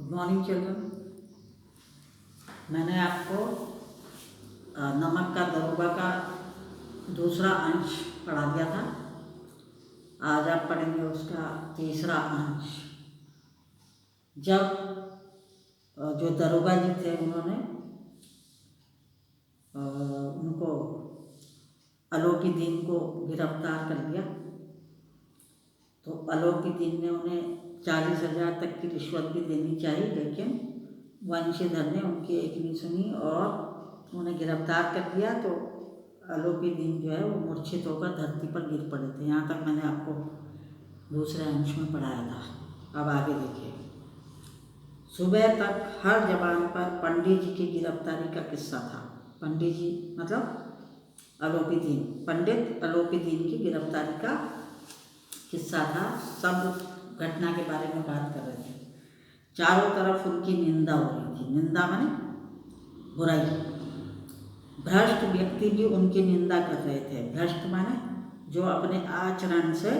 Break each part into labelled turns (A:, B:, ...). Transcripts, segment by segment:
A: Good morning children. मैंने आपको नमक का दरोगा का दूसरा अंश पढ़ा दिया था। आज आप पढ़ेंगे उसका तीसरा अंश। जब जो दरोगा जी थे उन्होंने उनको अलोपीदीन को गिरफ्तार कर लिया, तो अलोपीदीन ने उन्हें 40,000 तक की रिश्वत भी देनी चाहिए, लेकिन वंशीधर ने उनकी एक नहीं सुनी और उन्हें गिरफ्तार कर दिया। तो अलोपीदीन जो है वो मूर्छित होकर धरती पर गिर पड़े थे। यहाँ तक मैंने आपको दूसरे अंश में पढ़ाया था। अब आगे देखिए। सुबह तक हर जबान पर पंडित जी की गिरफ्तारी का किस्सा था। पंडित जी मतलब अलोपीदीन, पंडित अलोपीदीन की गिरफ्तारी का किस्सा था। सब घटना के बारे में बात कर रहे थे। चारों तरफ उनकी निंदा हो रही थी। निंदा माने बुराई। भ्रष्ट व्यक्ति भी उनकी निंदा कर रहे थे। भ्रष्ट माने जो अपने आचरण से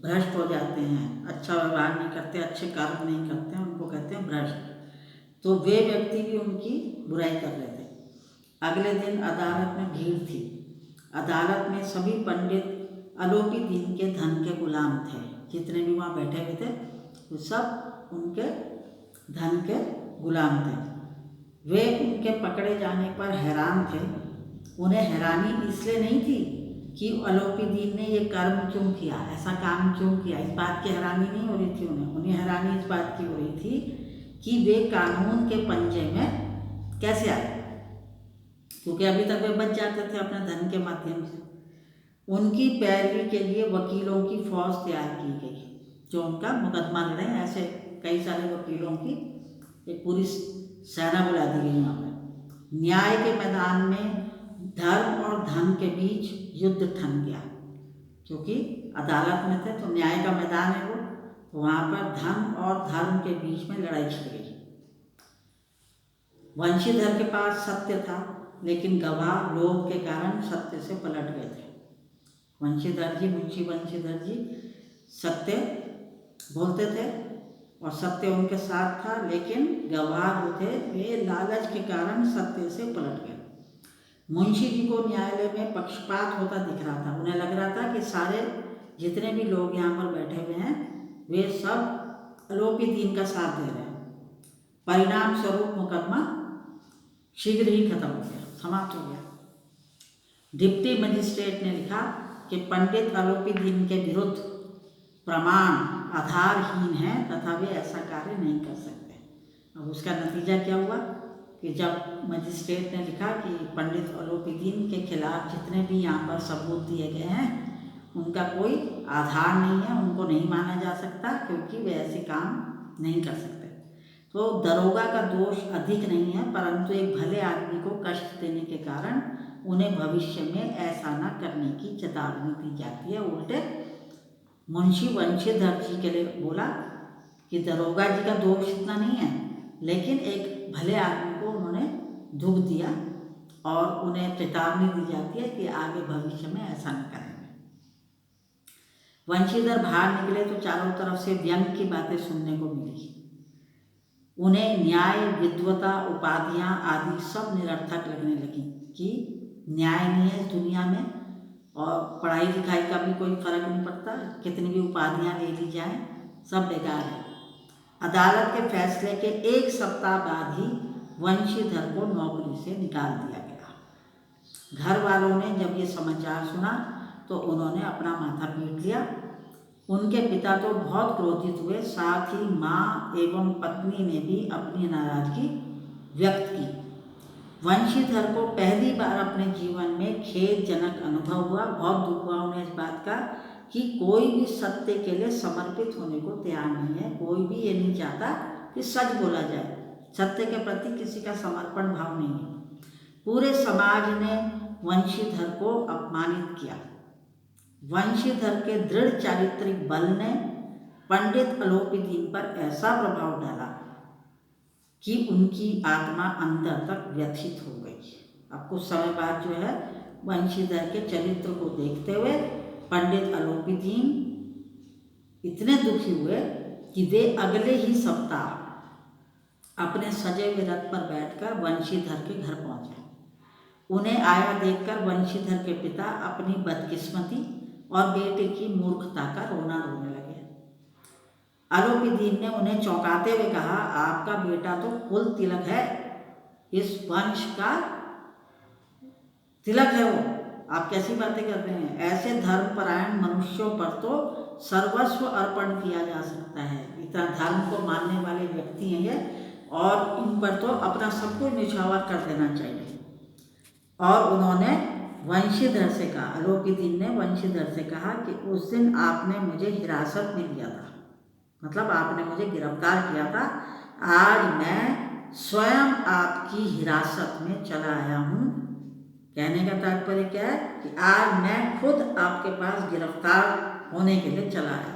A: भ्रष्ट हो जाते हैं, अच्छा व्यवहार नहीं करते, अच्छे कार्य नहीं करते हैं, उनको कहते हैं भ्रष्ट। तो वे व्यक्ति भी उनकी बुराई कर रहे थे। अगले दिन अदालत में भीड़ थी। अदालत में सभी पंडित अलोपीदीन के धन के गुलाम थे। जितने भी वहाँ बैठे हुए थे वो सब उनके धन के गुलाम थे। वे उनके पकड़े जाने पर हैरान थे। उन्हें हैरानी इसलिए नहीं थी कि अलोपीदीन ने ये कर्म क्यों किया, ऐसा काम क्यों किया, इस बात की हैरानी नहीं हो रही थी उन्हें हैरानी इस बात की हो रही थी कि वे कानून के पंजे में कैसे आए, क्योंकि अभी तक वे बच जाते थे अपने धन के माध्यम से। उनकी पैरवी के लिए वकीलों की फौज तैयार की गई जो उनका मुकदमा लड़े। ऐसे कई सारे वकीलों की एक पूरी सेना बुला दी गई। यहाँ पर न्याय के मैदान में धर्म और धन के बीच युद्ध थम गया, क्योंकि अदालत में थे तो न्याय का मैदान है वो, तो वहाँ पर धन और धर्म के बीच में लड़ाई छिड़ गई। वंशीधर के पास सत्य था, लेकिन गवाह लोभ के कारण सत्य से पलट गए थे। वंशीधर जी, मुंशी वंशीधर जी सत्य बोलते थे और सत्य उनके साथ था, लेकिन गवाह जो थे वे लालच के कारण सत्य से पलट गए। मुंशी जी को न्यायालय में पक्षपात होता दिख रहा था। उन्हें लग रहा था कि सारे जितने भी लोग यहाँ पर बैठे हुए हैं वे सब अलोपीदीन का साथ दे रहे हैं। परिणाम स्वरूप मुकदमा शीघ्र ही खत्म हो गया, समाप्त हो गया। डिप्टी मजिस्ट्रेट ने लिखा कि पंडित अलोपीदीन के विरुद्ध प्रमाण आधारहीन है तथा वे ऐसा कार्य नहीं कर सकते। अब उसका नतीजा क्या हुआ कि जब मजिस्ट्रेट ने लिखा कि पंडित अलोपीदीन के खिलाफ जितने भी यहाँ पर सबूत दिए गए हैं उनका कोई आधार नहीं है, उनको नहीं माना जा सकता, क्योंकि वे ऐसे काम नहीं कर सकते। तो दरोगा का दोष अधिक नहीं है, परंतु एक भले आदमी को कष्ट देने के कारण उन्हें भविष्य में ऐसा न करने की चेतावनी दी जाती है। उल्टे मुंशी वंशीधर जी के लिए बोला कि दरोगा जी का दोष इतना नहीं है, लेकिन एक भले आदमी को उन्होंने दुख दिया और उन्हें चेतावनी दी जाती है कि आगे भविष्य में ऐसा न करेंगे। वंशीधर बाहर निकले तो चारों तरफ से व्यंग की बातें सुनने को मिली। उन्हें न्याय, विद्वता, उपाधियां आदि सब निरर्थक लगने लगी कि न्याय नहीं है इस दुनिया में और पढ़ाई लिखाई का भी कोई फर्क नहीं पड़ता, कितनी भी उपाधियां ले ली जाएं सब बेकार है। अदालत के फैसले के एक सप्ताह बाद ही वंशीधर को नौकरी से निकाल दिया गया। घर वालों ने जब ये समाचार सुना तो उन्होंने अपना माथा पीट लिया। उनके पिता तो बहुत क्रोधित हुए, साथ ही माँ एवं पत्नी ने भी अपनी नाराजगी व्यक्त की। वंशीधर को पहली बार अपने जीवन में खेदजनक अनुभव हुआ। बहुत दुख हुआ उन्हें इस बात का कि कोई भी सत्य के लिए समर्पित होने को तैयार नहीं है। कोई भी ये नहीं चाहता कि सच बोला जाए, सत्य के प्रति किसी का समर्पण भाव नहीं है। पूरे समाज ने वंशीधर को अपमानित किया। वंशीधर के दृढ़ चारित्रिक बल ने पंडित अलोपीदीन पर ऐसा प्रभाव डाला कि उनकी आत्मा अंदर तक व्यथित हो गई। अब कुछ समय बाद जो है वंशीधर के चरित्र को देखते हुए पंडित अलोपीदीन इतने दुखी हुए कि वे अगले ही सप्ताह अपने सजे हुए रथ पर बैठकर वंशीधर के घर पहुंचे। उन्हें आया देखकर वंशीधर के पिता अपनी बदकिस्मती और बेटे की मूर्खता का रोना रोने लगे। अलोपीदीन ने उन्हें चौंकाते हुए कहा, आपका बेटा तो कुल तिलक है, इस वंश का तिलक है वो, आप कैसी बातें कर रहे हैं? ऐसे धर्मपरायण मनुष्यों पर तो सर्वस्व अर्पण किया जा सकता है। इतना धर्म को मानने वाले व्यक्ति हैं ये, और इन पर तो अपना सब कुछ निछावर कर देना चाहिए। और उन्होंने वंशीधर से कहा, अलोपीदीन ने वंशीधर से कहा कि उस दिन आपने मुझे हिरासत में लिया था, मतलब आपने मुझे गिरफ्तार किया था। आज मैं स्वयं आपकी हिरासत में चला आया हूँ। कहने का तात्पर्य क्या है कि आज मैं खुद आपके पास गिरफ्तार होने के लिए चला आया।